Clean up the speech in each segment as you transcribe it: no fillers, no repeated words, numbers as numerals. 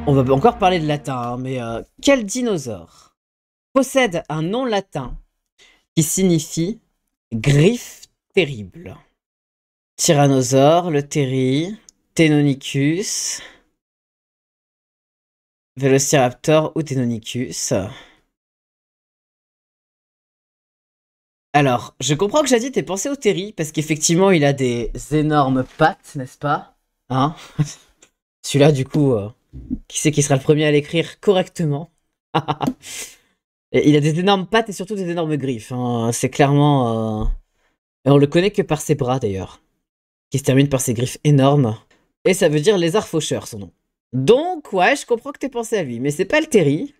On va encore parler de latin, hein, mais quel dinosaure possède un nom latin qui signifie griffe terrible? Tyrannosaure, le Théri, Deinonychus, Velociraptor ou Deinonychus. Alors, je comprends que Jadis t'ait pensé au Terry, parce qu'effectivement, il a des énormes pattes, n'est-ce pas? Hein? Celui-là, du coup, qui c'est qui sera le premier à l'écrire correctement? Et il a des énormes pattes et surtout des énormes griffes, hein. C'est clairement... Et on le connaît que par ses bras, d'ailleurs, qui se terminent par ses griffes énormes. Et ça veut dire lézard faucheur, son nom. Donc, ouais, je comprends que t'aies pensé à lui, mais c'est pas le Terry.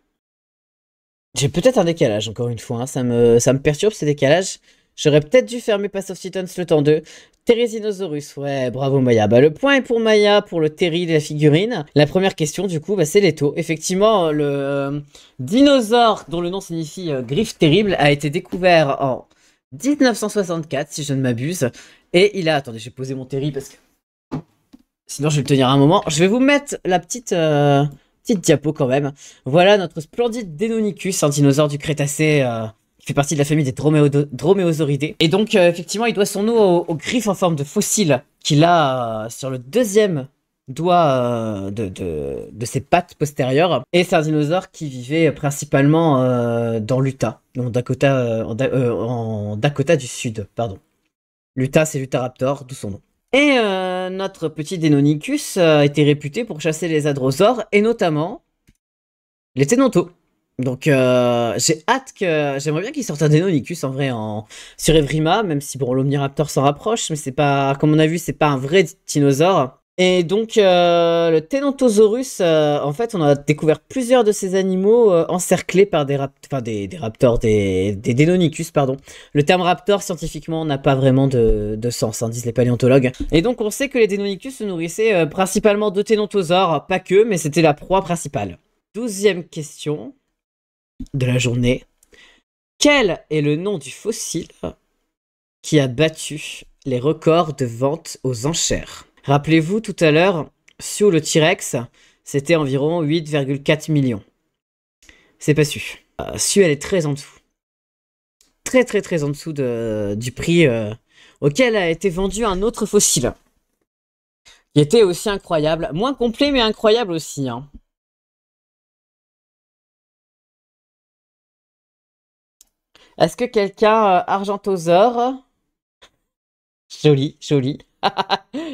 J'ai peut-être un décalage, encore une fois, hein. Ça me perturbe, ces décalages. J'aurais peut-être dû fermer Pass of Titans le temps 2. Therizinosaurus, ouais, bravo Maya. Bah, le point est pour Maya, pour le Terry de la figurine. La première question, du coup, bah, c'est Leto. Effectivement, le dinosaure, dont le nom signifie griffe terrible, a été découvert en 1964, si je ne m'abuse. Et il a... Attendez, j'ai posé mon Terry parce que... Sinon, je vais le tenir un moment. Je vais vous mettre la petite diapo quand même. Voilà notre splendide Deinonychus, un dinosaure du Crétacé qui fait partie de la famille des Dromaeosauridae. Et donc, effectivement, il doit son nom aux griffes en forme de fossile qu'il a sur le deuxième doigt de ses pattes postérieures. Et c'est un dinosaure qui vivait principalement dans l'Utah, en Dakota du Sud, pardon. L'Utah, c'est l'Utahramaptor, d'où son nom. Et notre petit Deinonychus était réputé pour chasser les hadrosaures, et notamment les Tenontos. Donc j'ai hâte que... J'aimerais bien qu'il sorte un Deinonychus en vrai sur Evrima, même si bon, l'Omniraptor s'en rapproche, mais c'est pas... Comme on a vu, c'est pas un vrai dinosaure. Et donc le Tenontosaurus, en fait, on a découvert plusieurs de ces animaux encerclés par des raptors, des Deinonychus, pardon. Le terme raptor, scientifiquement, n'a pas vraiment de sens, hein, disent les paléontologues. Et donc on sait que les Deinonychus se nourrissaient principalement de Tenontosaures, pas que, mais c'était la proie principale. 12e question de la journée. Quel est le nom du fossile qui a battu les records de vente aux enchères? Rappelez-vous, tout à l'heure, sur le T-Rex, c'était environ 8,4 millions. C'est pas su. Su, elle est très en dessous. Très très très en dessous du prix auquel a été vendu un autre fossile. Qui était aussi incroyable. Moins complet, mais incroyable aussi, hein. Est-ce que quelqu'un... Argentosaure... Joli, joli.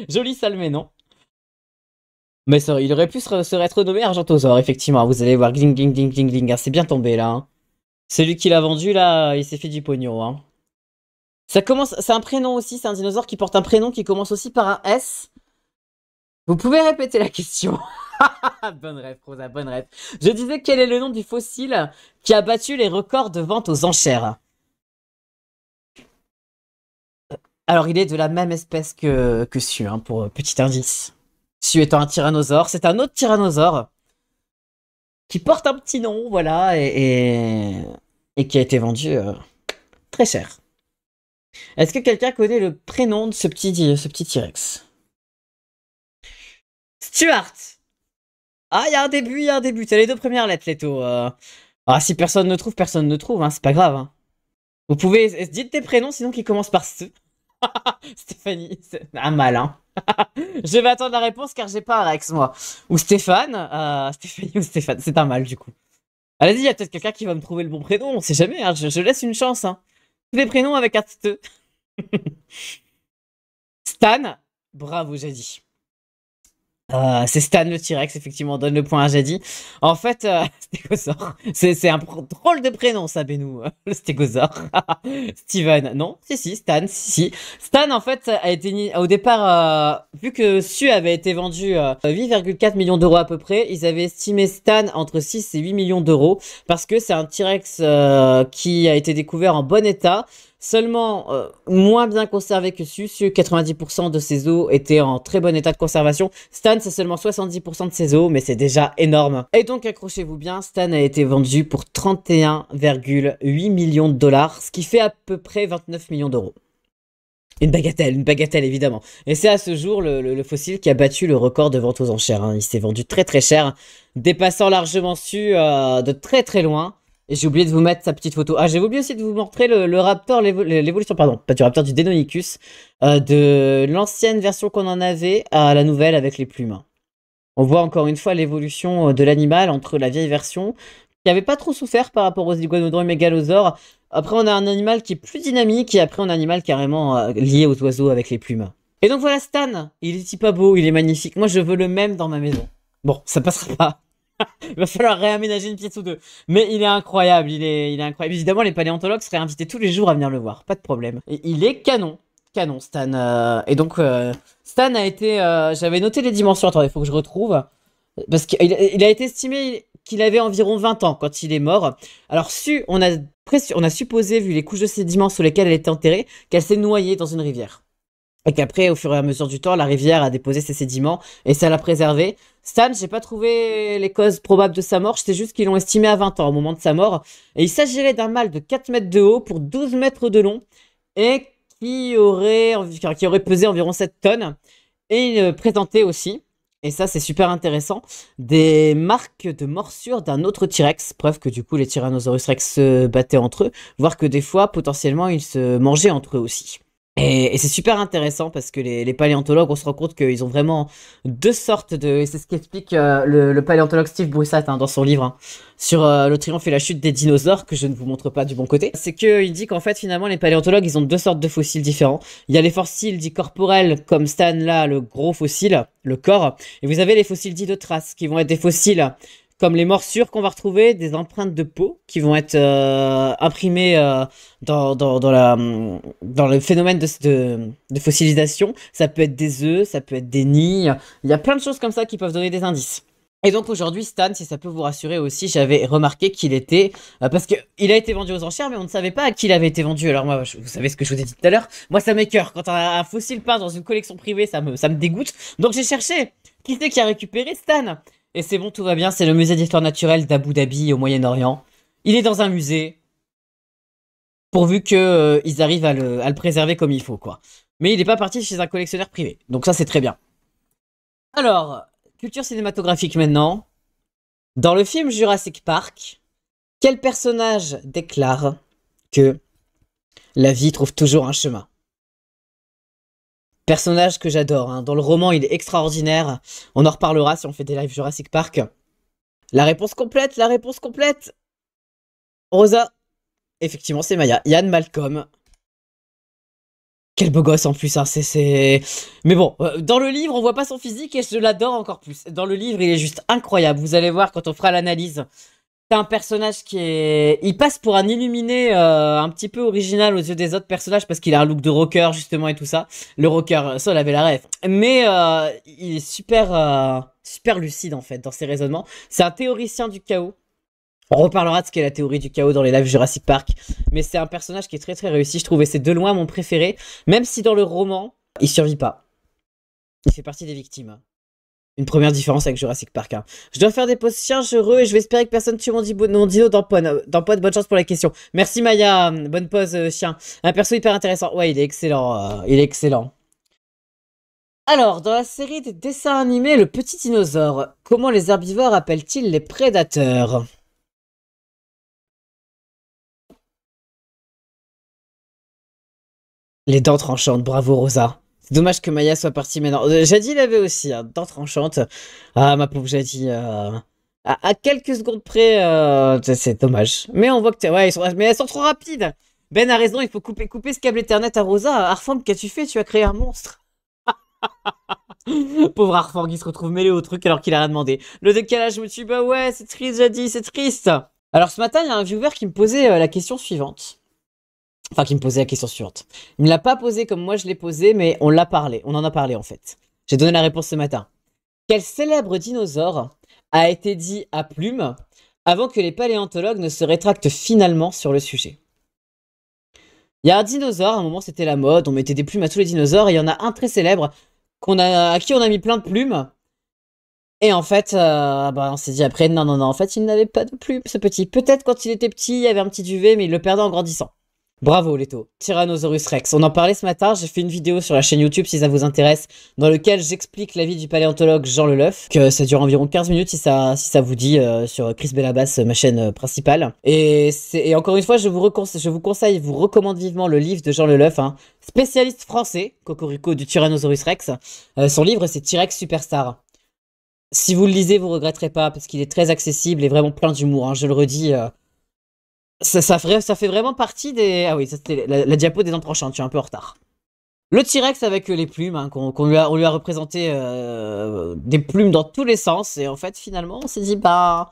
Joli Salmé, non? Mais ça, il aurait pu se être nommé Argentosaure, effectivement. Vous allez voir, gling, gling, gling, gling, gling. Ah, c'est bien tombé, là, hein. Celui qui l'a vendu, là, il s'est fait du pognon, hein. Ça commence... C'est un prénom aussi, c'est un dinosaure qui porte un prénom qui commence aussi par un S. Vous pouvez répéter la question? Bonne rêve, Rosa, bonne rêve. Je disais, quel est le nom du fossile qui a battu les records de vente aux enchères? Alors, il est de la même espèce que Su, hein, pour petit indice. Su étant un tyrannosaure, c'est un autre tyrannosaure qui porte un petit nom, voilà, et qui a été vendu très cher. Est-ce que quelqu'un connaît le prénom de ce petit T-Rex? Stuart! Ah, il y a un début, il y a un début. T'as les deux premières lettres, Leto. Ah, si personne ne trouve, personne ne trouve, hein, c'est pas grave, hein. Vous pouvez... Dites tes prénoms, sinon qui commencent par ce. Stéphanie, c'est un malin. Je vais attendre la réponse car j'ai pas un Rex, moi. Ou Stéphane. Stéphanie ou Stéphane, c'est un mal, du coup. Allez-y, il y a peut-être quelqu'un qui va me trouver le bon prénom, on sait jamais, hein, je laisse une chance, hein. Tous les prénoms avec un T. Stan, bravo, j'ai dit. C'est Stan le T-Rex, effectivement, on donne le point à Jadi. En fait, Stégosaure. C'est un drôle de prénom, ça, Benou, le Stégosaure. Steven, non, si, Stan, si. Stan, en fait, a été au départ, vu que Su avait été vendu 8,4 millions d'euros à peu près, ils avaient estimé Stan entre 6 et 8 millions d'euros, parce que c'est un T-Rex qui a été découvert en bon état, seulement moins bien conservé que Su. 90% de ses os étaient en très bon état de conservation. Stan, c'est seulement 70% de ses os, mais c'est déjà énorme. Et donc, accrochez-vous bien, Stan a été vendu pour 31,8 millions de dollars, ce qui fait à peu près 29 millions d'euros. Une bagatelle évidemment. Et c'est à ce jour le fossile qui a battu le record de vente aux enchères, hein. Il s'est vendu très très cher, dépassant largement Su de très très loin. Et j'ai oublié de vous mettre sa petite photo. Ah, j'ai oublié aussi de vous montrer le Raptor, l'évolution, pardon, pas du Raptor, du Deinonychus, de l'ancienne version qu'on en avait à la nouvelle avec les plumes. On voit encore une fois l'évolution de l'animal entre la vieille version, qui avait pas trop souffert par rapport aux iguanodons et mégalosaures. Après, on a un animal qui est plus dynamique, et après, on a un animal carrément lié aux oiseaux avec les plumes. Et donc voilà Stan, il est si pas beau, il est magnifique. Moi, je veux le même dans ma maison. Bon, ça passera pas. Il va falloir réaménager une pièce ou deux. Mais il est incroyable, il est incroyable. Évidemment, les paléontologues seraient invités tous les jours à venir le voir, pas de problème. Et il est canon, canon Stan. Et donc, Stan a été... J'avais noté les dimensions, attendez, il faut que je retrouve. Parce qu'il a été estimé qu'il avait environ 20 ans quand il est mort. Alors, on a supposé, vu les couches de sédiments sous lesquelles elle était enterrée, qu'elle s'est noyée dans une rivière. Et qu'après, au fur et à mesure du temps, la rivière a déposé ses sédiments et ça l'a préservé. Stan, j'ai pas trouvé les causes probables de sa mort, c'est juste qu'ils l'ont estimé à 20 ans au moment de sa mort. Et il s'agirait d'un mâle de 4 mètres de haut pour 12 mètres de long et qui aurait pesé environ 7 tonnes. Et il présentait aussi, et ça c'est super intéressant, des marques de morsure d'un autre T-Rex. Preuve que du coup les Tyrannosaurus Rex se battaient entre eux, voire que des fois potentiellement ils se mangeaient entre eux aussi. Et c'est super intéressant parce que les paléontologues, on se rend compte qu'ils ont vraiment deux sortes de... Et c'est ce qu'explique le paléontologue Steve Broussat dans son livre sur le triomphe et la chute des dinosaures, que je ne vous montre pas du bon côté. C'est qu'il dit qu'en fait, finalement, les paléontologues, ils ont deux sortes de fossiles différents. Il y a les fossiles dits corporels, comme Stan là, le gros fossile, le corps. Et vous avez les fossiles dits de traces, qui vont être des fossiles comme les morsures qu'on va retrouver, des empreintes de peau qui vont être imprimées dans le phénomène de fossilisation. Ça peut être des œufs, ça peut être des nids. Il y a plein de choses comme ça qui peuvent donner des indices. Et donc aujourd'hui, Stan, si ça peut vous rassurer aussi, j'avais remarqué qu'il était... parce qu'il a été vendu aux enchères, mais on ne savait pas à qui il avait été vendu. Alors moi, vous savez ce que je vous ai dit tout à l'heure, moi ça m'écoeure. Quand un fossile peint dans une collection privée, ça me dégoûte. Donc j'ai cherché. Qui c'est qui a récupéré Stan? Et c'est bon, tout va bien, c'est le musée d'histoire naturelle d'Abu Dhabi au Moyen-Orient. Il est dans un musée, pourvu que ils arrivent à le préserver comme il faut, quoi. Mais il n'est pas parti chez un collectionneur privé, donc ça c'est très bien. Alors, culture cinématographique maintenant. Dans le film Jurassic Park, quel personnage déclare que la vie trouve toujours un chemin? Personnage que j'adore, hein. Dans le roman, il est extraordinaire. On en reparlera si on fait des lives Jurassic Park. La réponse complète, la réponse complète. Rosa. Effectivement, c'est Maya. Ian Malcolm. Quel beau gosse en plus, hein. Mais bon, dans le livre, on voit pas son physique et je l'adore encore plus. Dans le livre, il est juste incroyable. Vous allez voir quand on fera l'analyse. C'est un personnage qui est... Il passe pour un illuminé un petit peu original aux yeux des autres personnages parce qu'il a un look de rocker justement et tout ça. Le rocker, ça, il avait la ref. Mais il est super lucide en fait dans ses raisonnements. C'est un théoricien du chaos. On reparlera de ce qu'est la théorie du chaos dans les lives Jurassic Park. Mais c'est un personnage qui est très très réussi, je trouve. Et c'est de loin mon préféré. Même si dans le roman, il survit pas. Il fait partie des victimes. Une première différence avec Jurassic Park. Hein. Je dois faire des pauses chiens heureux et je vais espérer que personne tue mon dino dans Pod. Dans Pod, bonne chance pour la question. Merci Maya, bonne pause chien. Un perso hyper intéressant. Ouais, il est excellent. Il est excellent. Alors, dans la série des dessins animés Le Petit Dinosaure, comment les herbivores appellent-ils les prédateurs? Les dents tranchantes, bravo Rosa. C'est dommage que Maya soit partie maintenant. Jadis l'avait aussi, hein, dents tranchantes. Ah, ma pauvre Jadis. À quelques secondes près, c'est dommage. Mais on voit que ouais, mais elles sont trop rapides. Ben a raison, il faut couper ce câble Ethernet à Rosa. Arfang, qu'as-tu fait? Tu as créé un monstre. Pauvre Arfang, il se retrouve mêlé au truc alors qu'il a rien demandé. Le décalage me tue, bah ouais, c'est triste, Jadis, c'est triste. Alors ce matin, il y a un viewer qui me posait la question suivante. Enfin, qui me posait la question suivante. Il me l'a pas posée comme moi je l'ai posée, mais on l'a parlé. On en a parlé en fait. J'ai donné la réponse ce matin. Quel célèbre dinosaure a été dit à plume avant que les paléontologues ne se rétractent finalement sur le sujet? Il y a un dinosaure, à un moment c'était la mode, on mettait des plumes à tous les dinosaures, et il y en a un très célèbre à qui on a mis plein de plumes. Et en fait, on s'est dit après, non, en fait il n'avait pas de plumes ce petit. Peut-être quand il était petit, il y avait un petit duvet, mais il le perdait en grandissant. Bravo Leto, Tyrannosaurus Rex. On en parlait ce matin, j'ai fait une vidéo sur la chaîne YouTube si ça vous intéresse, dans lequel j'explique l'avis du paléontologue Jean Leloeuf, que ça dure environ 15 minutes si ça vous dit, sur Chris Bellabas, ma chaîne principale. Et encore une fois, je vous recommande vivement le livre de Jean Leloeuf, hein, spécialiste français, cocorico du Tyrannosaurus Rex. Son livre c'est T-Rex Superstar. Si vous le lisez, vous regretterez pas, parce qu'il est très accessible et vraiment plein d'humour, hein, je le redis. Ça fait vraiment partie des... Ah oui, ça c'était la diapo des dents tranchantes, tu es un peu en retard. Le T-Rex avec les plumes, hein, on lui a représenté des plumes dans tous les sens, et en fait, finalement, on s'est dit, bah...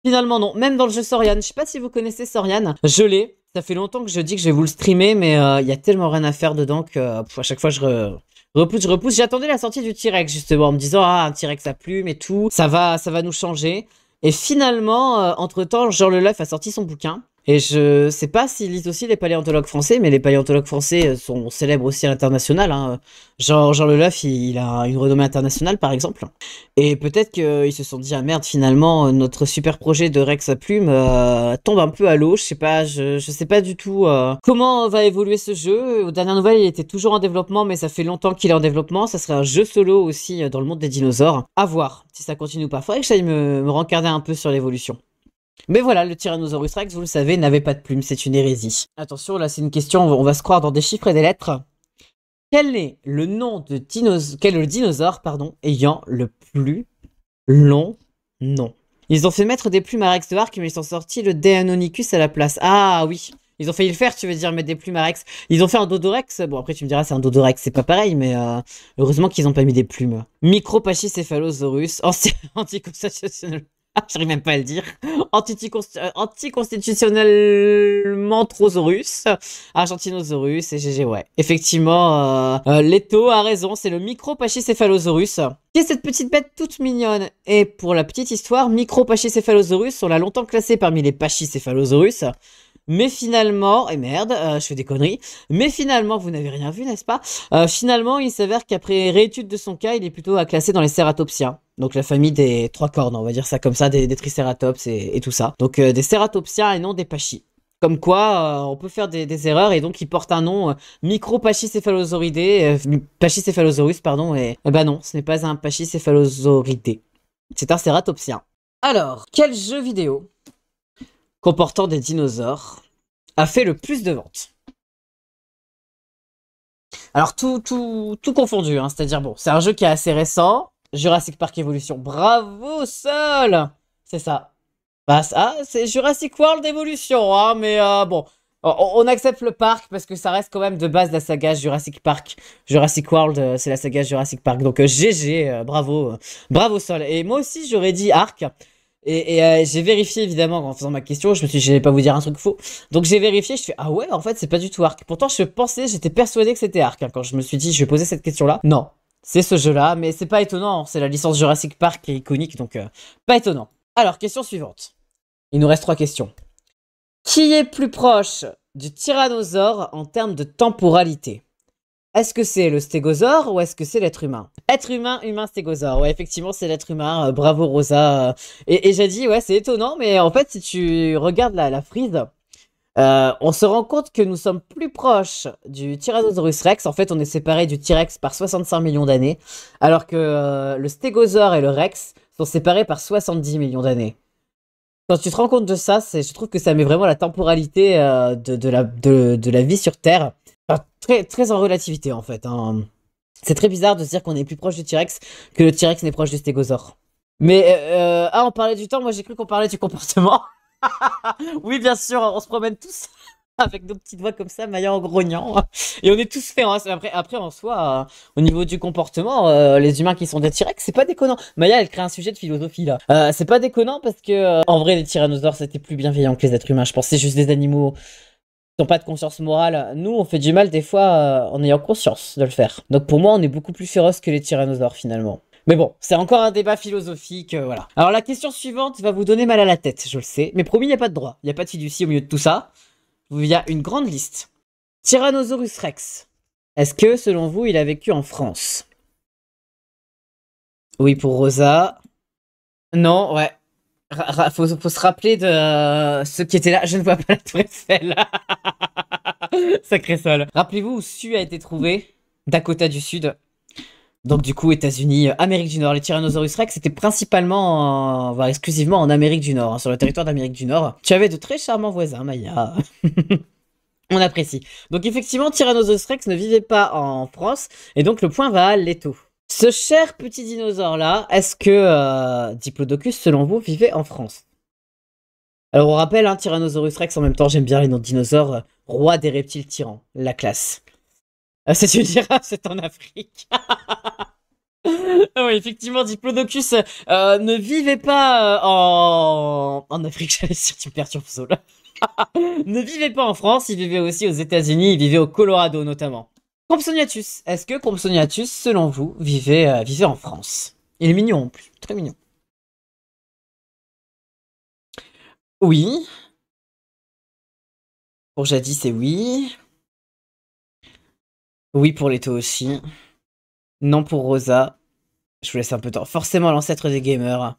Finalement, non. Même dans le jeu Sorian, je sais pas si vous connaissez Sorian, je l'ai. Ça fait longtemps que je dis que je vais vous le streamer, mais il y a tellement rien à faire dedans que à chaque fois, je repousse. J'attendais la sortie du T-Rex, justement, en me disant, ah, un T-Rex à plumes et tout, ça va nous changer. Et finalement, entre-temps, Jean Leloeuf a sorti son bouquin. Et je sais pas s'ils lisent aussi les paléontologues français, mais les paléontologues français sont célèbres aussi à l'international, hein. Jean Leloeuf, il a une renommée internationale, par exemple. Et peut-être qu'ils se sont dit, ah merde, finalement, notre super projet de Rex à plumes tombe un peu à l'eau. Je sais pas du tout comment va évoluer ce jeu. Aux dernières nouvelles, il était toujours en développement, mais ça fait longtemps qu'il est en développement. Ça serait un jeu solo aussi dans le monde des dinosaures. À voir si ça continue ou pas. Faudrait que j'aille me rencarder un peu sur l'évolution. Mais voilà, le Tyrannosaurus Rex, vous le savez, n'avait pas de plumes, c'est une hérésie. Attention, là c'est une question, on va se croire dans des chiffres et des lettres. Quel est le dinosaure, ayant le plus long nom? Ils ont fait mettre des plumes à Rex de Arc, mais ils ont sorti le Deinonychus à la place. Ah oui, ils ont failli le faire, tu veux dire, mettre des plumes à Rex. Ils ont fait un Dodorex, bon après tu me diras c'est un Dodorex, c'est pas pareil, mais heureusement qu'ils ont pas mis des plumes. Micropachycéphalosaurus, anticonstitutionnel. J'arrive même pas à le dire. Anticonstitutionnellement Trosaurus, Argentinosaurus et GG, ouais. Effectivement, Leto a raison, c'est le Micropachycéphalosaurus. Qui est cette petite bête toute mignonne? Et pour la petite histoire, Micropachycéphalosaurus, on l'a longtemps classé parmi les Pachycéphalosaurus. Mais finalement, et merde, je fais des conneries, mais finalement, vous n'avez rien vu, n'est-ce pas? Finalement, il s'avère qu'après réétude de son cas, il est plutôt à classer dans les Cératopsiens. Donc la famille des trois cornes, on va dire ça comme ça, des Tricératops et tout ça. Donc des Cératopsiens et non des Pachy. Comme quoi, on peut faire des erreurs, et donc il porte un nom Pachycéphalosaurus, pardon, et bah non, ce n'est pas un Pachycéphalosauridé. C'est un Cératopsien. Alors, quel jeu vidéo comportant des dinosaures a fait le plus de ventes? Alors tout confondu, hein, c'est-à-dire bon, c'est un jeu qui est assez récent, Jurassic Park Evolution, bravo Sol. C'est ça. Bah ça, c'est Jurassic World Evolution, hein, mais bon, on accepte le parc parce que ça reste quand même de base la saga Jurassic Park. Jurassic World, c'est la saga Jurassic Park, donc GG, bravo, bravo Sol. Et moi aussi j'aurais dit Ark. Et j'ai vérifié évidemment en faisant ma question, je me suis dit, je vais pas vous dire un truc faux. Donc j'ai vérifié, je fais, ah ouais, en fait c'est pas du tout Ark. Pourtant j'étais persuadé que c'était Ark, hein, quand je me suis dit, je vais poser cette question-là. Non, c'est ce jeu-là, mais c'est pas étonnant, c'est la licence Jurassic Park qui est iconique, donc pas étonnant. Alors, question suivante. Il nous reste 3 questions. Qui est plus proche du tyrannosaure en termes de temporalité? Est-ce que c'est le stégosaure ou est-ce que c'est l'être humain? Être humain, stégosaure. Ouais, effectivement, c'est l'être humain. Bravo, Rosa. Et j'ai dit, ouais, c'est étonnant, mais en fait, si tu regardes la frise, on se rend compte que nous sommes plus proches du Tyrannosaurus Rex. En fait, on est séparés du T-Rex par 65 millions d'années, alors que le stégosaure et le Rex sont séparés par 70 millions d'années. Quand tu te rends compte de ça, je trouve que ça met vraiment la temporalité de la vie sur Terre. Enfin, très en relativité, en fait, hein. C'est très bizarre de se dire qu'on est plus proche du T-Rex que le T-Rex n'est proche du stégosaure. Mais, on parlait du temps, moi j'ai cru qu'on parlait du comportement. Oui, bien sûr, on se promène tous avec nos petites voix comme ça, maillant en grognant. Et on est tous faits, hein. Après, en soi, au niveau du comportement, les humains qui sont des T-Rex, c'est pas déconnant. Maya, elle crée un sujet de philosophie, là. C'est pas déconnant parce que, en vrai, les tyrannosaures, c'était plus bienveillant que les êtres humains. Je pense que c'est juste des animaux qui n'ont pas de conscience morale. Nous, on fait du mal, des fois, en ayant conscience de le faire. Donc, pour moi, on est beaucoup plus féroces que les tyrannosaures, finalement. Mais bon, c'est encore un débat philosophique, voilà. Alors, la question suivante va vous donner mal à la tête, je le sais. Mais promis, il n'y a pas de droit. Il n'y a pas de fiducie au milieu de tout ça. Il y a une grande liste. Tyrannosaurus Rex. Est-ce que, selon vous, il a vécu en France? Oui, pour Rosa. Non, ouais. Faut se rappeler de ceux qui étaient là. Je ne vois pas la tour Eiffel. Sacré sol. Rappelez-vous où Su a été trouvé? Dakota du Sud. Donc du coup, États-Unis, Amérique du Nord. Les Tyrannosaurus Rex étaient principalement, voire exclusivement en Amérique du Nord, hein, sur le territoire d'Amérique du Nord. Tu avais de très charmants voisins, Maya. On apprécie. Donc effectivement, Tyrannosaurus Rex ne vivait pas en France, et donc le point va à Leto. Ce cher petit dinosaure-là, est-ce que Diplodocus, selon vous, vivait en France? Alors on rappelle, hein, Tyrannosaurus Rex, en même temps j'aime bien les noms de dinosaures, roi des reptiles tyrans, la classe. C'est une girafe, c'est en Afrique. Ah oui, effectivement, Diplodocus ne vivait pas en Afrique, j'allais dire, tu me perturbes, Saul. Ne vivait pas en France, il vivait aussi aux États-Unis, il vivait au Colorado notamment. Compsognathus, est-ce que Compsognathus, selon vous, vivait en France? Il est mignon en plus, très mignon. Oui. Pour Jadis, c'est oui. Oui pour Leto aussi. Non pour Rosa. Je vous laisse un peu de temps. Forcément l'ancêtre des gamers.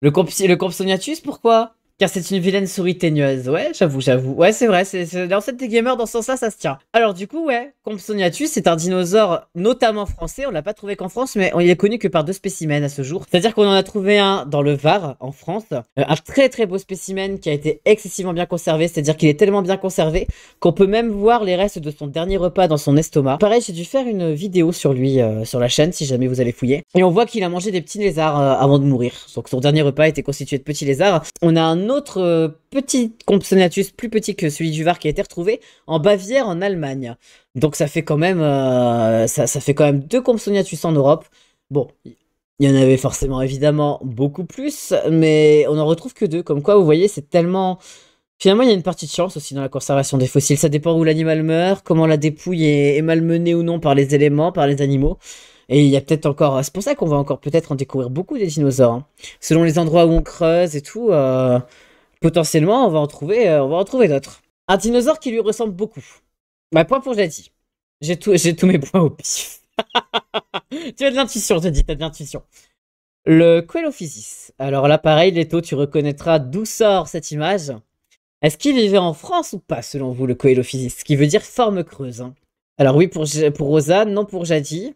Le Compsognathus, pourquoi? Car c'est une vilaine souris teigneuse. Ouais, j'avoue. Ouais, c'est vrai, c'est l'ancêtre des gamers, dans ce sens-là, ça se tient. Alors du coup, ouais, Compsognathus, c'est un dinosaure notamment français. On l'a pas trouvé qu'en France, mais il est connu que par 2 spécimens à ce jour. C'est-à-dire qu'on en a trouvé un dans le Var, en France. Un très très beau spécimen qui a été excessivement bien conservé. C'est-à-dire qu'il est tellement bien conservé qu'on peut même voir les restes de son dernier repas dans son estomac. Pareil, j'ai dû faire une vidéo sur lui, sur la chaîne, si jamais vous allez fouiller. Et on voit qu'il a mangé des petits lézards avant de mourir. Donc son dernier repas était constitué de petits lézards. On a un autre petit Compsognathus plus petit que celui du Var qui a été retrouvé en Bavière en Allemagne. Donc ça fait quand même ça fait quand même 2 Compsognathus en Europe. Bon, il y en avait forcément évidemment beaucoup plus, mais on en retrouve que 2. Comme quoi, vous voyez, c'est tellement... Finalement, il y a une partie de chance aussi dans la conservation des fossiles. Ça dépend où l'animal meurt, comment la dépouille est malmenée ou non par les éléments, par les animaux. Et il y a peut-être encore... C'est pour ça qu'on va encore peut-être en découvrir beaucoup des dinosaures, hein. Selon les endroits où on creuse et tout, potentiellement, on va en trouver d'autres. Un dinosaure qui lui ressemble beaucoup. Bah, point pour Jadi. J'ai tous mes points au pif. Tu as de l'intuition, je te dis, t'as de l'intuition. Le Coelophysis. Alors là, pareil, Leto, tu reconnaîtras d'où sort cette image. Est-ce qu'il vivait en France ou pas, selon vous, le Coelophysis? Ce qui veut dire forme creuse, hein. Alors oui pour Rosa, non pour Jadi.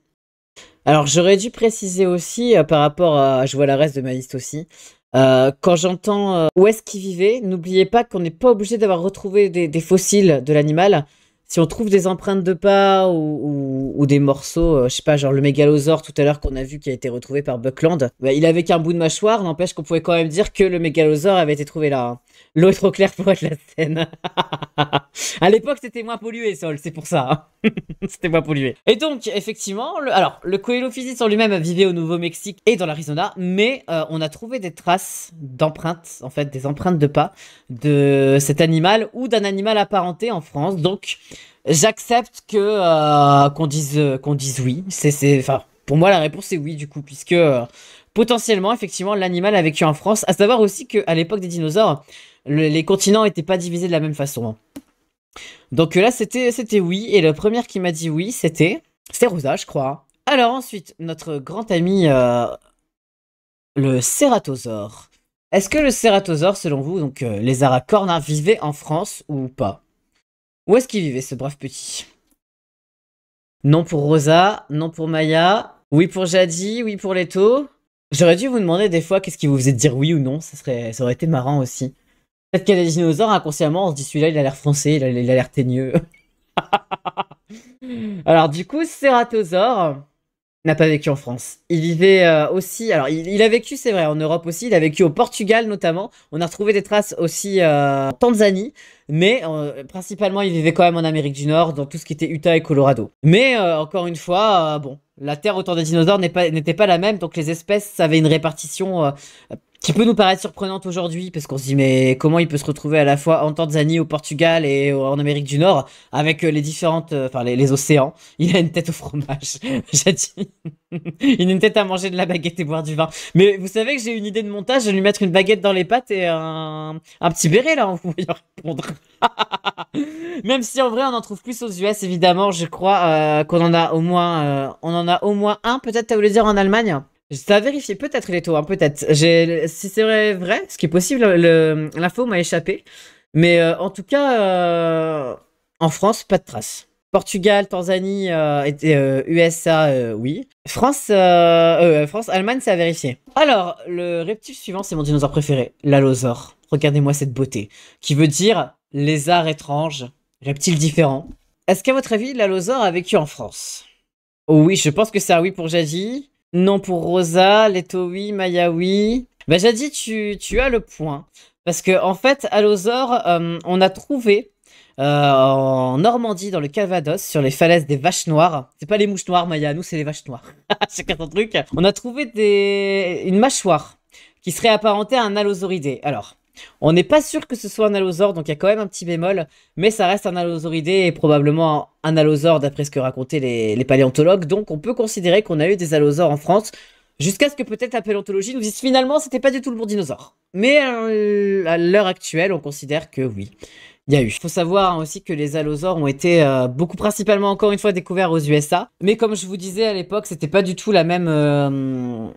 Alors j'aurais dû préciser aussi par rapport à... Je vois la reste de ma liste aussi. Quand j'entends où est-ce qu'il vivait, n'oubliez pas qu'on n'est pas obligé d'avoir retrouvé des fossiles de l'animal. Si on trouve des empreintes de pas ou des morceaux, je sais pas, genre le mégalosaure tout à l'heure qu'on a vu qui a été retrouvé par Buckland, bah, il avait qu'un bout de mâchoire, n'empêche qu'on pouvait quand même dire que le mégalosaure avait été trouvé là, hein. L'eau est trop claire pour être la Seine. À l'époque, c'était moins pollué, Sol, c'est pour ça, hein. C'était moins pollué. Et donc, effectivement, le Coelophysis en lui-même vivait au Nouveau-Mexique et dans l'Arizona, mais on a trouvé des traces d'empreintes, en fait, des empreintes de pas de cet animal ou d'un animal apparenté en France. Donc, j'accepte que qu'on dise oui. Enfin, pour moi, la réponse est oui, du coup, puisque potentiellement, effectivement, l'animal a vécu en France. À savoir aussi qu'à l'époque des dinosaures, les continents n'étaient pas divisés de la même façon, hein. Donc là, c'était oui. Et le premier qui m'a dit oui, c'était Rosa, je crois. Alors ensuite, notre grand ami, le Cératosaure. Est-ce que le Cératosaure, selon vous, donc les aracornes, vivait en France ou pas? Où est-ce qu'il vivait, ce brave petit? Non pour Rosa, non pour Maya, oui pour Jadi, oui pour Leto. J'aurais dû vous demander des fois qu'est-ce qui vous faisait dire oui ou non, ça aurait été marrant aussi. Peut-être qu'il y a des dinosaures, inconsciemment, on se dit celui-là, il a l'air français, il a l'air teigneux. Alors du coup, Cératosaure n'a pas vécu en France. Il vivait aussi... Alors, il a vécu, c'est vrai, en Europe aussi. Il a vécu au Portugal, notamment. On a retrouvé des traces aussi en Tanzanie. Mais principalement, il vivait quand même en Amérique du Nord, dans tout ce qui était Utah et Colorado. Mais encore une fois, bon, la Terre au temps des dinosaures n'était pas la même. Donc les espèces avaient une répartition qui peut nous paraître surprenante aujourd'hui, parce qu'on se dit, mais comment il peut se retrouver à la fois en Tanzanie, au Portugal et en Amérique du Nord, avec les différentes... Enfin, les océans. Il a une tête au fromage, j'ai dit. Il a une tête à manger de la baguette et boire du vin. Mais vous savez que j'ai une idée de montage, je vais lui mettre une baguette dans les pattes et un petit béret, là, en vous voyant répondre. Même si, en vrai, on en trouve plus aux US, évidemment, je crois qu'on en a au moins... on en a au moins un, peut-être, t'as voulu dire, en Allemagne? Ça a vérifié, peut-être les taux, hein, peut-être. Si c'est vrai, ce qui est possible, l'info m'a échappé. Mais en tout cas, En France, pas de traces. Portugal, Tanzanie, USA, oui. France, Allemagne, c'est à vérifier. Alors, le reptile suivant, c'est mon dinosaure préféré, l'allosaure. Regardez-moi cette beauté, qui veut dire lézard étrange, reptile différent. Est-ce qu'à votre avis, l'allosaure a vécu en France? Oh oui, je pense que c'est un oui pour Jadi. Non pour Rosa, Leto oui, Maya oui. Bah Jadi, tu as le point. Parce que en fait, allosaure, on a trouvé en Normandie, dans le Calvados, sur les falaises des vaches noires. C'est pas les mouches noires, Maya, nous c'est les vaches noires. Chacun son truc. On a trouvé une mâchoire qui serait apparentée à un allosauridé. Alors, on n'est pas sûr que ce soit un allosaure, donc il y a quand même un petit bémol, mais ça reste un allosauridé et probablement un allosaure d'après ce que racontaient les paléontologues, donc on peut considérer qu'on a eu des allosaures en France, jusqu'à ce que peut-être la paléontologie nous dise finalement c'était pas du tout le bon dinosaure. Mais à l'heure actuelle, on considère que oui. Il y a eu. Il faut savoir aussi que les allosaures ont été beaucoup principalement encore une fois découverts aux USA. Mais comme je vous disais à l'époque, c'était pas du tout la même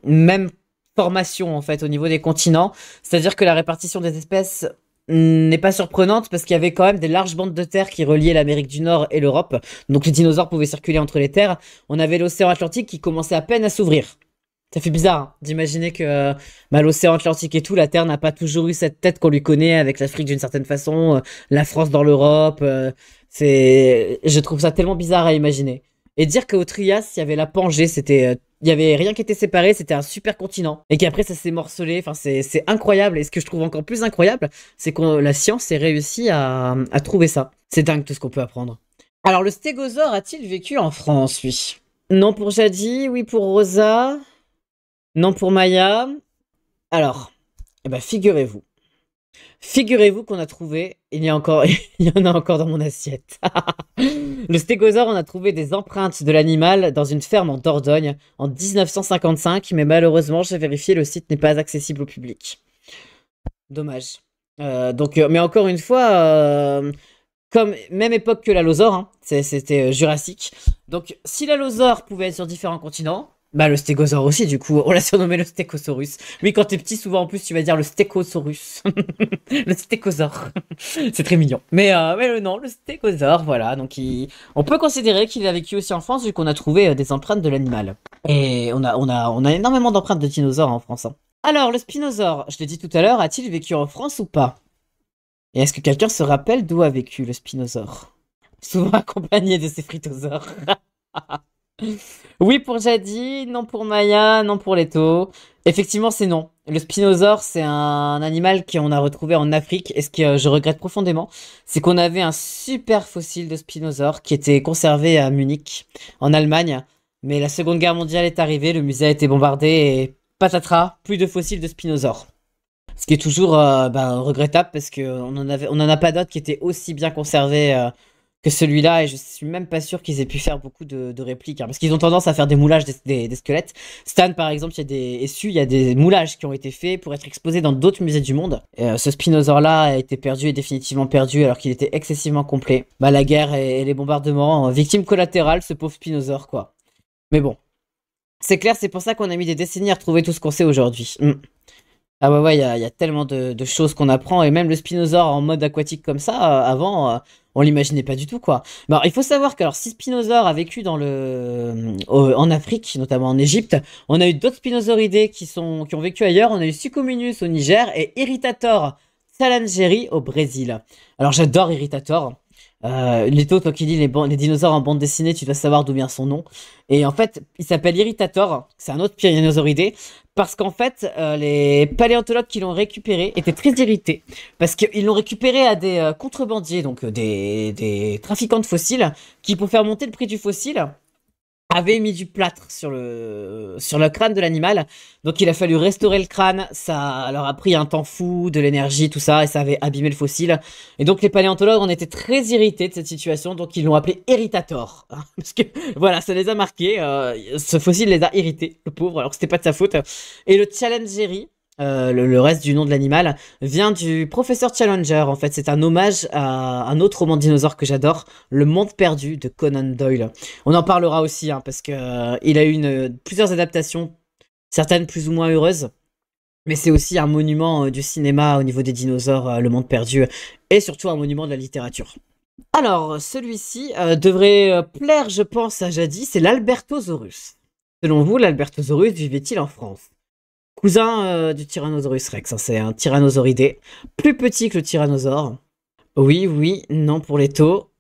formation en fait au niveau des continents. C'est-à-dire que la répartition des espèces n'est pas surprenante parce qu'il y avait quand même des larges bandes de terre qui reliaient l'Amérique du Nord et l'Europe. Donc les dinosaures pouvaient circuler entre les terres. On avait l'océan Atlantique qui commençait à peine à s'ouvrir. Ça fait bizarre hein, d'imaginer que l'océan Atlantique et tout, la Terre n'a pas toujours eu cette tête qu'on lui connaît avec l'Afrique d'une certaine façon, la France dans l'Europe. Je trouve ça tellement bizarre à imaginer. Et dire qu'au Trias, il y avait la Pangée, il y avait rien qui était séparé, c'était un super continent. Et qu'après ça s'est morcelé, enfin c'est incroyable. Et ce que je trouve encore plus incroyable, c'est que la science ait réussi à trouver ça. C'est dingue tout ce qu'on peut apprendre. Alors le stégosaure a-t-il vécu en France, lui? Non pour Jadi, oui pour Rosa. Non pour Maya. Alors, eh ben figurez-vous. Figurez-vous qu'on a trouvé, il y en a encore dans mon assiette. Le stégosaure, on a trouvé des empreintes de l'animal dans une ferme en Dordogne en 1955, mais malheureusement, j'ai vérifié, le site n'est pas accessible au public. Dommage. Mais encore une fois, comme même époque que l'allosaure, hein, c'était Jurassique. Donc, si l'allosaure pouvait être sur différents continents, bah le stégosaure aussi, du coup, on l'a surnommé le stégosaurus. Oui, quand t'es petit, souvent en plus, tu vas dire le stégosaurus. Le stégosaure. C'est très mignon. Mais non, le stégosaure, voilà. Donc, on peut considérer qu'il a vécu aussi en France, vu qu'on a trouvé des empreintes de l'animal. Et on a énormément d'empreintes de dinosaures en France. Hein. Alors, le spinosaure, je l'ai dit tout à l'heure, a-t-il vécu en France ou pas? Et est-ce que quelqu'un se rappelle d'où a vécu le spinosaure? Souvent accompagné de ses fritosaures. Oui pour Jadi, non pour Maya, non pour Leto. Effectivement, c'est non. Le spinosaure, c'est un animal qu'on a retrouvé en Afrique. Et ce que je regrette profondément, c'est qu'on avait un super fossile de spinosaure qui était conservé à Munich, en Allemagne. Mais la Seconde Guerre mondiale est arrivée, le musée a été bombardé et patatras, plus de fossiles de spinosaures. Ce qui est toujours regrettable parce qu'on en a pas d'autres qui étaient aussi bien conservés que celui-là, et je suis même pas sûr qu'ils aient pu faire beaucoup de répliques, hein, parce qu'ils ont tendance à faire des moulages des squelettes. Stan, par exemple, il y a des moulages qui ont été faits pour être exposés dans d'autres musées du monde. Ce spinosaure-là a été perdu et définitivement perdu alors qu'il était excessivement complet. Bah, la guerre et les bombardements, victime collatérale, ce pauvre spinosaure, quoi. Mais bon, c'est clair, c'est pour ça qu'on a mis des décennies à retrouver tout ce qu'on sait aujourd'hui. Ah ouais, il y a tellement de choses qu'on apprend, et même le spinosaure en mode aquatique comme ça, avant, on l'imaginait pas du tout, quoi. Alors, il faut savoir que alors, si Spinosaure a vécu en Afrique, notamment en Égypte, on a eu d'autres spinosauridés qui ont vécu ailleurs. On a eu Suchomimus au Niger et Irritator Salangeri au Brésil. Alors, j'adore Irritator. Leto, toi qui lis les dinosaures en bande dessinée, tu dois savoir d'où vient son nom. Et en fait, il s'appelle Irritator, c'est un autre pyrénosauridé, parce qu'en fait, les paléontologues qui l'ont récupéré étaient très irrités, parce qu'ils l'ont récupéré à des contrebandiers, donc des trafiquants de fossiles, qui pour faire monter le prix du fossile, avaient mis du plâtre sur le crâne de l'animal. Donc il a fallu restaurer le crâne, ça leur a pris un temps fou, de l'énergie, tout ça, et ça avait abîmé le fossile. Et donc les paléontologues en étaient très irrités de cette situation, donc ils l'ont appelé Irritator. Parce que voilà, ça les a marqués, ce fossile les a irrités, le pauvre, alors que c'était pas de sa faute. Et le Challenger, le reste du nom de l'animal, vient du professeur Challenger. En fait, c'est un hommage à un autre roman de dinosaure que j'adore, Le Monde Perdu de Conan Doyle. On en parlera aussi, hein, parce que il a eu plusieurs adaptations, certaines plus ou moins heureuses. Mais c'est aussi un monument du cinéma au niveau des dinosaures, Le Monde Perdu, et surtout un monument de la littérature. Alors, celui-ci devrait plaire, je pense, à Jadis, c'est l'Albertosaurus. Selon vous, l'Albertosaurus vivait-il en France? Cousin du Tyrannosaurus Rex, hein, c'est un tyrannosauridé, plus petit que le tyrannosaure. Oui, oui, non pour Leto,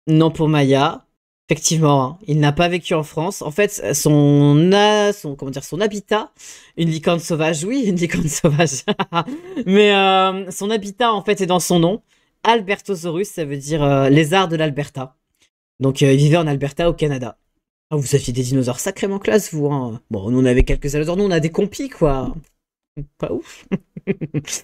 non pour Maya. Effectivement, hein, il n'a pas vécu en France. En fait, comment dire, son habitat, une licorne sauvage, oui, une licorne sauvage. Mais son habitat, en fait, est dans son nom. Albertosaurus, ça veut dire lézard de l'Alberta. Donc, il vivait en Alberta, au Canada. Ah, vous aviez des dinosaures sacrément classe, vous, hein. Bon, nous, on avait quelques allosaures. Nous, on a des compis, quoi. Pas ouf.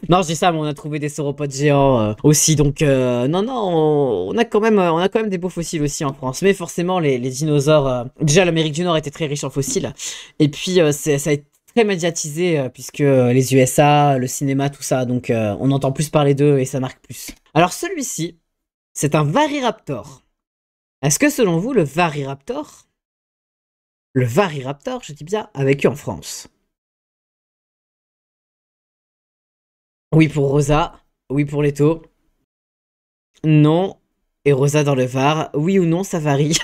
Non, je dis ça, mais on a trouvé des sauropodes géants aussi. Donc, non, non, on a quand même des beaux fossiles aussi en France. Mais forcément, les dinosaures. Déjà, l'Amérique du Nord était très riche en fossiles. Et puis, ça a été très médiatisé puisque les USA, le cinéma, tout ça. Donc, on entend plus parler d'eux et ça marque plus. Alors, celui-ci, c'est un Variraptor. Est-ce que selon vous, le Variraptor, je dis bien, a vécu en France? Oui pour Rosa, oui pour Leto, non. Et Rosa dans le Var, oui ou non, ça varie.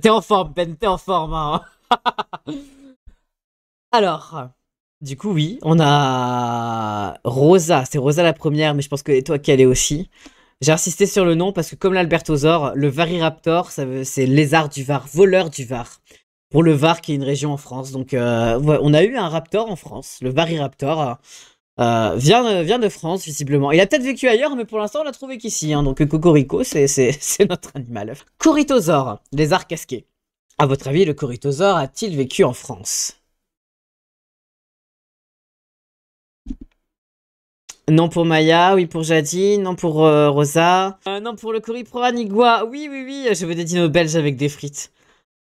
T'es en forme, Ben, t'es en forme, hein. Alors, du coup, oui, on a Rosa, c'est Rosa la première, mais je pense que toi qu'elle est aussi. J'ai insisté sur le nom parce que comme l'Albertosaure, le Variraptor, c'est lézard du Var, voleur du Var. Pour le Var, qui est une région en France. Donc, ouais, on a eu un raptor en France, le Variraptor. Vient de France, visiblement. Il a peut-être vécu ailleurs, mais pour l'instant, on l'a trouvé qu'ici. Hein, donc, Cocorico, c'est notre animal. Corythosaure, lézard casqué. À votre avis, le corythosaure a-t-il vécu en France? Non pour Maya, oui pour Jadi, non pour Rosa. Non pour le Coryphoranigua. Oui, oui, oui, je veux des dinos belges avec des frites.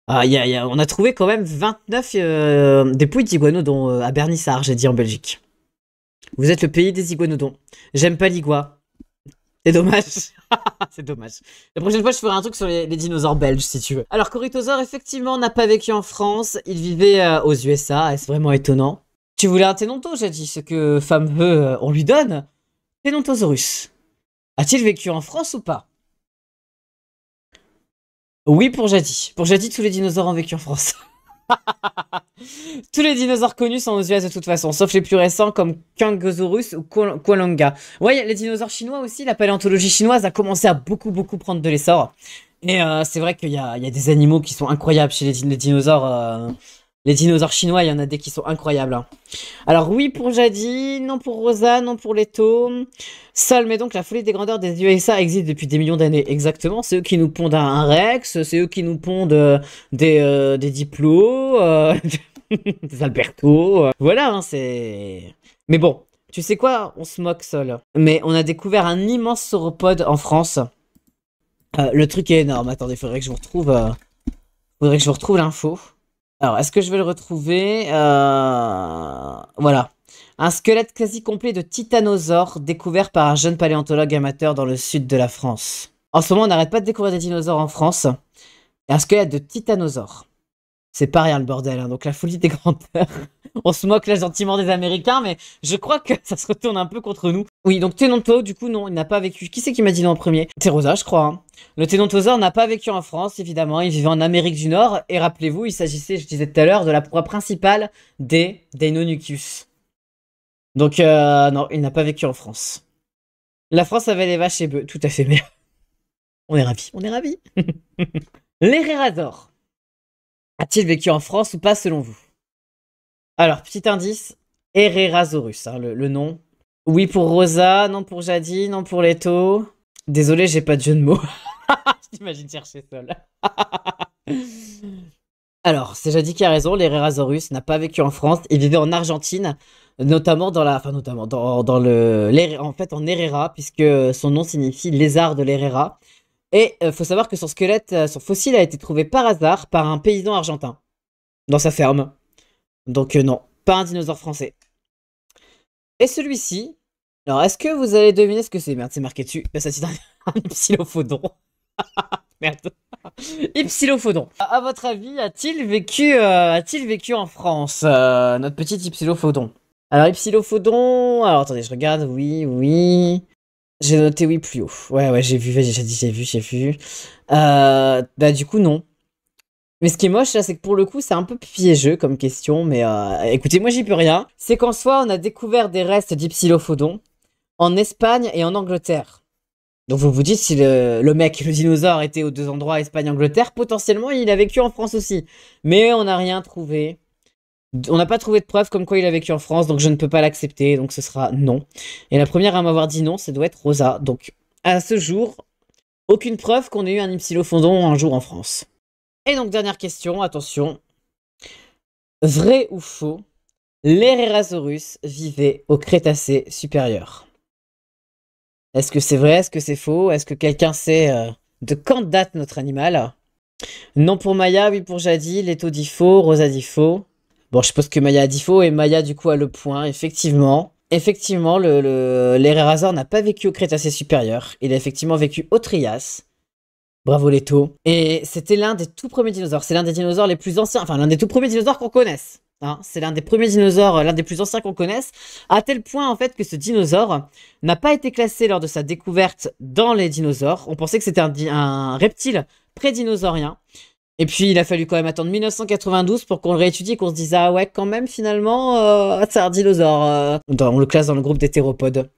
Ah, on a trouvé quand même 29 dépouilles d'iguanodons à Bernissart, j'ai dit en Belgique. Vous êtes le pays des iguanodons. J'aime pas l'igua. C'est dommage. C'est dommage. La prochaine fois, je ferai un truc sur les dinosaures belges, si tu veux. Alors, Corythosaure, effectivement, n'a pas vécu en France. Il vivait aux USA. Est-ce vraiment étonnant? Tu voulais un Ténonto, j'ai dit. Ce que femme veut, on lui donne. Ténontosaurus. A-t-il vécu en France ou pas? Oui, pour Jadi. Pour Jadi, tous les dinosaures ont vécu en France. Tous les dinosaures connus sont aux US de toute façon, sauf les plus récents comme Kangosaurus ou Kualonga. Ouais, les dinosaures chinois aussi, la paléontologie chinoise a commencé à beaucoup prendre de l'essor. Et c'est vrai qu'il y a des animaux qui sont incroyables chez les dinosaures. Les dinosaures chinois, il y en a des qui sont incroyables, hein. Alors oui pour Jadi, non pour Rosa, non pour Leto. Seul, mais donc la folie des grandeurs des USA existe depuis des millions d'années. Exactement, c'est eux qui nous pondent un Rex, c'est eux qui nous pondent des Diplos, des Alberto. Voilà, hein, c'est... Mais bon, tu sais quoi? On se moque, Sol. Mais on a découvert un immense sauropode en France. Le truc est énorme. Attendez, faudrait que je vous retrouve... Faudrait que je vous retrouve l'info. Alors, est-ce que je vais le retrouver? Voilà. Un squelette quasi complet de titanosaure découvert par un jeune paléontologue amateur dans le sud de la France. En ce moment, on n'arrête pas de découvrir des dinosaures en France. Et un squelette de titanosaure. C'est pas rien le bordel, hein. Donc la folie des grandeurs. On se moque là gentiment des Américains, mais je crois que ça se retourne un peu contre nous. Oui, donc Ténonto, du coup, non, il n'a pas vécu. Qui c'est qui m'a dit non en premier? C'est Rosa, je crois, hein. Le Ténontosaure n'a pas vécu en France, évidemment. Il vivait en Amérique du Nord. Et rappelez-vous, il s'agissait, je disais tout à l'heure, de la proie principale des Deinonychus. Donc, non, il n'a pas vécu en France. La France avait les vaches et bœufs, tout à fait, mais on est ravis, on est ravis. L'Hérérazor a-t-il vécu en France ou pas selon vous? Alors, petit indice, Herrerasaurus, hein, le nom. Oui pour Rosa, non pour Jadi, non pour Leto. Désolé, j'ai pas de jeu de mots. Je t'imagine chercher seul. Alors, c'est Jadi qui a raison, l'Herrerasaurus n'a pas vécu en France, il vivait en Argentine, notamment dans la... Enfin, notamment dans en fait, en Herrera, puisque son nom signifie lézard de l'Herrera. Et faut savoir que son squelette, son fossile a été trouvé par hasard par un paysan argentin, dans sa ferme. Donc non, pas un dinosaure français. Et celui-ci, alors est-ce que vous allez deviner ce que c'est? Merde, c'est marqué dessus. Bah, ça c'est un Hypsilophodon. Merde. Hypsilophodon. À votre avis, a-t-il vécu en France, notre petit Hypsilophodon? Alors Hypsilophodon, alors attendez, je regarde, oui, oui. J'ai noté oui plus haut. Ouais, j'ai vu, j'ai vu. Bah du coup, non. Mais ce qui est moche là, c'est que pour le coup, c'est un peu piégeux comme question, mais écoutez, moi j'y peux rien. C'est qu'en soi, on a découvert des restes d'Hypsilophodon en Espagne et en Angleterre. Donc vous vous dites, si le mec, le dinosaure, était aux deux endroits, Espagne, Angleterre, potentiellement il a vécu en France aussi. Mais on n'a rien trouvé. On n'a pas trouvé de preuve comme quoi il a vécu en France, donc je ne peux pas l'accepter, donc ce sera non. Et la première à m'avoir dit non, ça doit être Rosa. Donc à ce jour, aucune preuve qu'on ait eu un Hypsilophodon un jour en France. Et donc dernière question, attention. Vrai ou faux, l'Herrerasaurus vivait au Crétacé supérieur? Est-ce que c'est vrai? Est-ce que c'est faux? Est-ce que quelqu'un sait de quand date notre animal? Non pour Maya, oui pour Jadi, Leto dit faux, Rosa dit faux. Bon, je suppose que Maya a dit faux et Maya du coup a le point, effectivement. Effectivement, l'Herrerasaur n'a pas vécu au Crétacé supérieur. Il a effectivement vécu au Trias. Bravo Leto. Et c'était l'un des tout premiers dinosaures. C'est l'un des dinosaures les plus anciens, enfin l'un des tout premiers dinosaures qu'on connaisse. Hein, c'est l'un des premiers dinosaures, l'un des plus anciens qu'on connaisse, à tel point en fait que ce dinosaure n'a pas été classé lors de sa découverte dans les dinosaures. On pensait que c'était un reptile prédinosaurien. Et puis il a fallu quand même attendre 1992 pour qu'on le réétudie, qu'on se dise ah ouais quand même finalement c'est un dinosaure. On le classe dans le groupe des théropodes.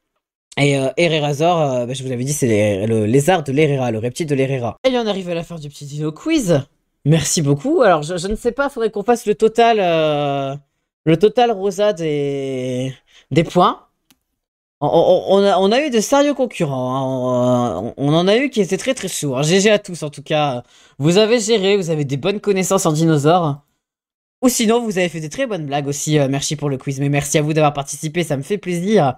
Et Herrerasaur, bah, je vous l'avais dit, c'est le lézard de l'Herrera, le reptile de l'Herrera. Et on arrive à la fin du petit dino quiz. Merci beaucoup. Alors, je ne sais pas, faudrait qu'on fasse le total Rosa des points. On a eu de sérieux concurrents. Hein. On en a eu qui étaient très très chauds. Hein. GG à tous en tout cas. Vous avez géré, vous avez des bonnes connaissances en dinosaures. Ou sinon, vous avez fait des très bonnes blagues aussi. Merci pour le quiz. Mais merci à vous d'avoir participé, ça me fait plaisir.